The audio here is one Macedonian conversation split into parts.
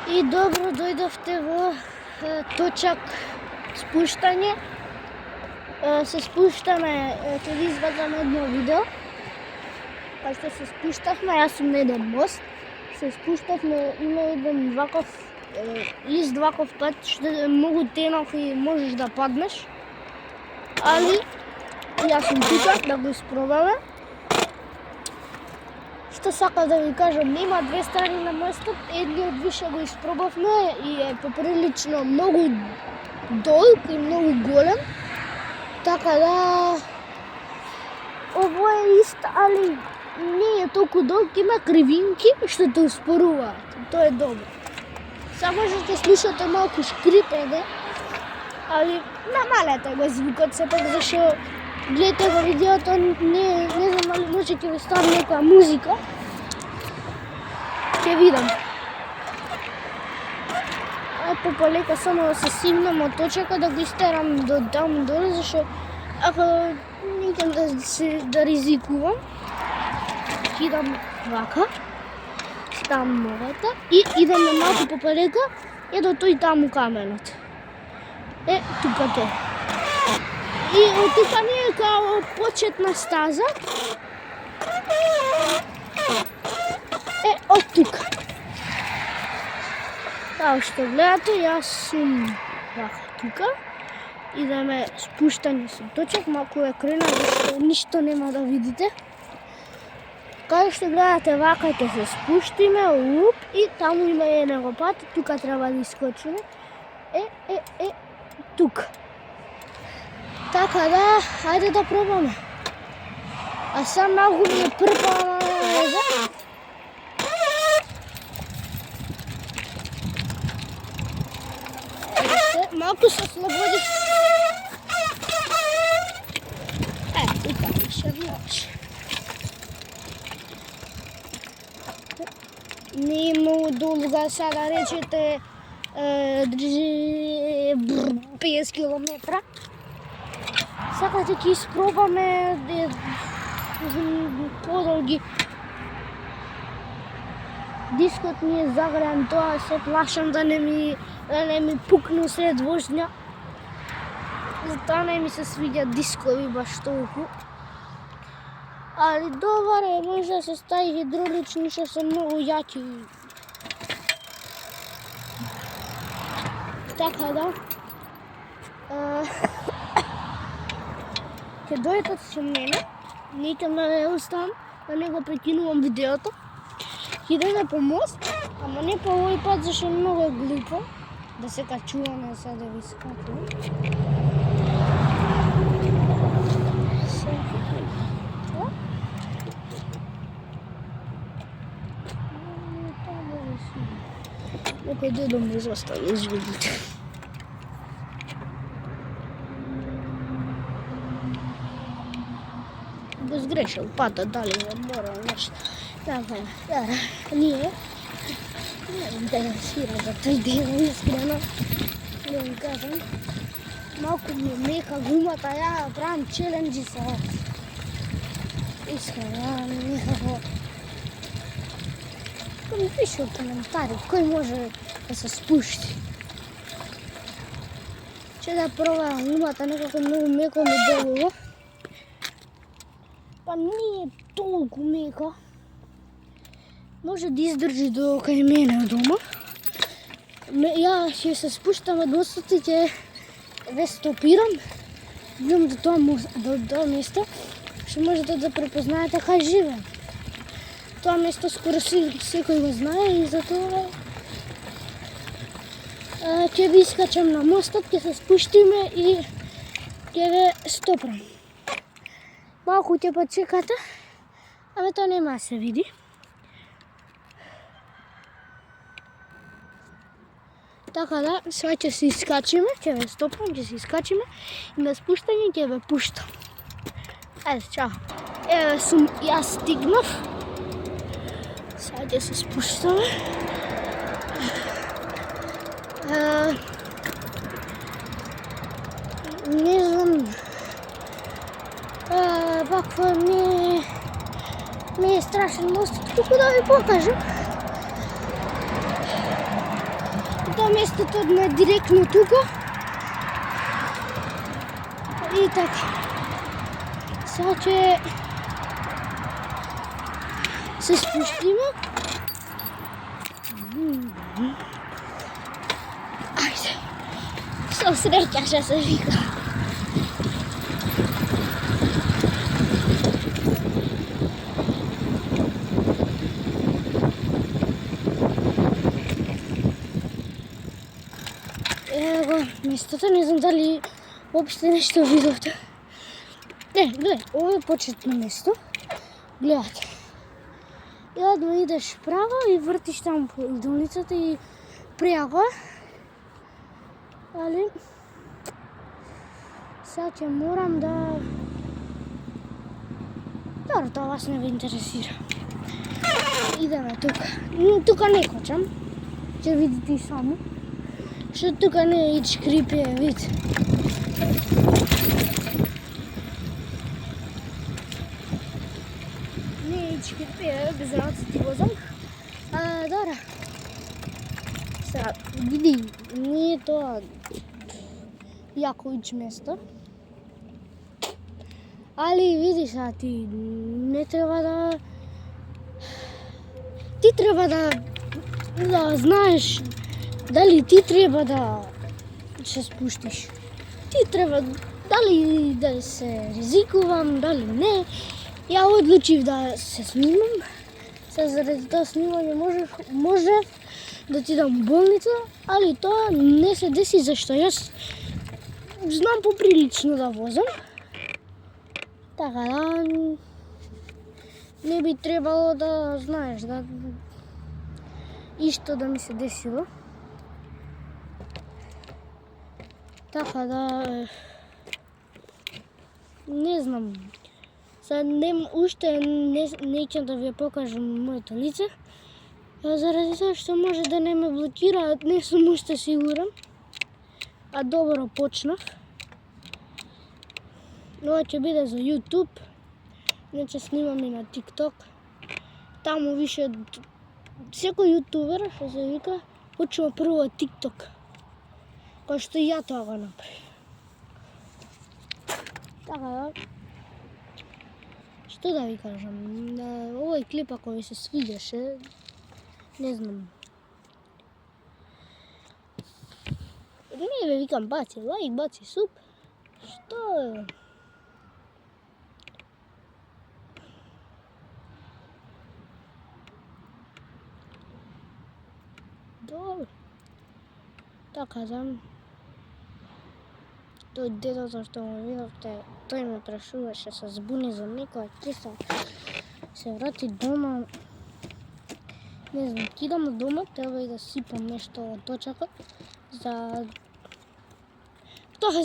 И добро дојдовте во точак спуштање. Се спуштаме, ќе ви извадам едно видео. Па што се спуштавме, јас сум на еден мост. Се спуштавме, има еден ваков ист ваков пат што е многу тенок и можеш да паднеш. Али јас сум тука да го испробаме. Што сакам да ви кажам, нема две страни на мостот, едниот више го испробавме и е поприлично многу долг и многу голем. Така да ово е ист, али не е толку долг, има кривинки што те успоруваат. Тоа е добро. Само што ќе слушате малку шкрипење, али намалете го звукот сепак, зашто гледате во видеото, не знам дали може ќе ви ставам некоја музика. Ќе видам. Пополека само да се сигнам од точка да го истерам до таму доле, зашто ако не ќе да ризикувам, идам вака, ставам ногата и идеме малку пополека и до тој таму каменот. Тука тој. И од тука ни е као почетна стаза. Од тука. Као што гледате, јас сум вака тука. Идеме спуштање со точак, малку е крена, зашто ништо нема да видите. Као што гледате, вака ќе се спуштиме, и таму има еден пат, тука треба да искочиме. Тука. Така да, ајде да пробаме. А сам малку ми е прпана нога. Малку се слободиш. Тука ще можеш. Не е многу долга, сега речете 50 километра. Сега ќе испробаме подолги. Дискот ми е загреан, тоа се плашам да не ми пукне сред воžња. Затоа не ми се свиѓа дискови баш толку. Али добар е, може да се стави хидравлични што се многу јаки. Така да. Ќе дојдете со мене, не ќе да оставам, да не го прекинувам видеото. Идеме по мост, ама не по овој пат, зашто многу е глупо да се качуваме сега да ви скачувам. Некој дедо ме изостави, извинite. Го сгрешил пата, дали не морал нешто. Ние не интересира за тој дел, искрено. Да ви кажам, малку ми е мека гумата, ја правам челенджи со искрено, некако. Ми пише од коментари, кој може да се спушти. Че да пробам гумата, некако многу меко ми делува. Па не е толку мека. Може да издржи до кај мене дома. Ја ќе се спуштам од мостот и ќе ве стопирам. Идам до тоа место, што можете да препознаете кај живеам. Тоа место скоро секој го знае и затоа ќе ви искачам на мостот, ќе се спуштиме и ќе ве стопрам. Малку ќе почекате, ама тоа нема да се види. Така да, сега ќе се искачиме, ќе ве стопам, ќе се искачиме и на спуштање ќе ве пуштам. Ајде, чао. Еве сум, јас стигнав. Сега ќе се спуштаме. Не знам. Ваква не е страшен мост, колку да ви покажам. местото на директно тука. И така. Сега ќе се спуштиме. Ајде. Со среќа ќе се вика. Ево го местото, не знам дали воопште нешто видовте. Не, гледај, ова е почетно место. Гледате. И одма идеш право и вртиш таму по идолницата и пријако. Али сега ќе морам да... Добро, тоа вас не ви интересира. Идеме тука. Тука не хочам. Ќе видите и само. Што тука не е ич крипи вид. Не е ич крипи, без раци ти возам. Добра. Сега, види, не е тоа јако ич место. Али види сега, ти не треба да... Ти треба да знаеш дали ти треба да се спуштиш. Ти треба дали да се ризикувам, дали не. Ја одлучив да се снимам. Се заради тоа снимање може да ти дам болница, али тоа не се деси зашто јас знам поприлично да возам. Така да не би требало да знаеш да исто да ми се десило. Така да не знам. Сега уште неќам да ви покажам моето лице. Заради тоа што може да не ме блокираат, не сум уште сигурен. А добро почнав. Ова ќе биде за YouTube. Не ќе снимам и на TikTok. Таму више секој јутубер, што се вика, почнува прво од TikTok. Кој што и ја тоа го направи. Така да, што да ви кажам, овој клип ако ви се свиѓаше, не знам. Не ве викам баци лайк, баци суп. Што е? Добро. Така да, тој детото што го видовте, тој ме прашуваше, се збуни за некоја киса, се врати дома, не знам, кидам дома, треба и да сипам нешто од точакот, за... Тоа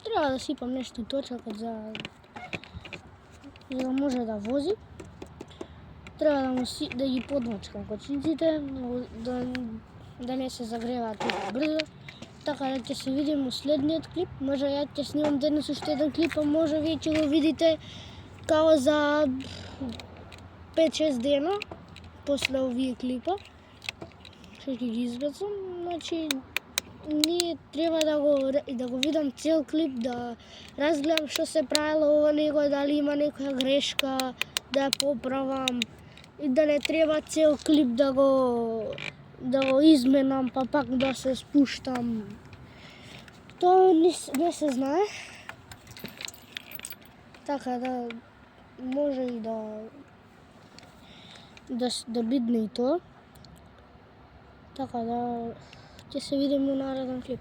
треба да сипам нешто од точакот за да може да вози. Треба да ги подмачкам кочинците, да не се загреваат толку брзо. Така да ќе се видиме у следниот клип. Може ја ќе снимам денес уште еден клип, а може вие ќе го видите као за 5-6 дена после овие клипа. Што ќе ги избацам, значи ние треба да го видам цел клип, да разгледам што се правило во него, дали има некоја грешка, да ја поправам и да не треба цел клип да го изменам, па пак да се спуштам. Тоа не се знае. Така да може и да бидне и тоа. Така да ќе се видиме у нареден клип.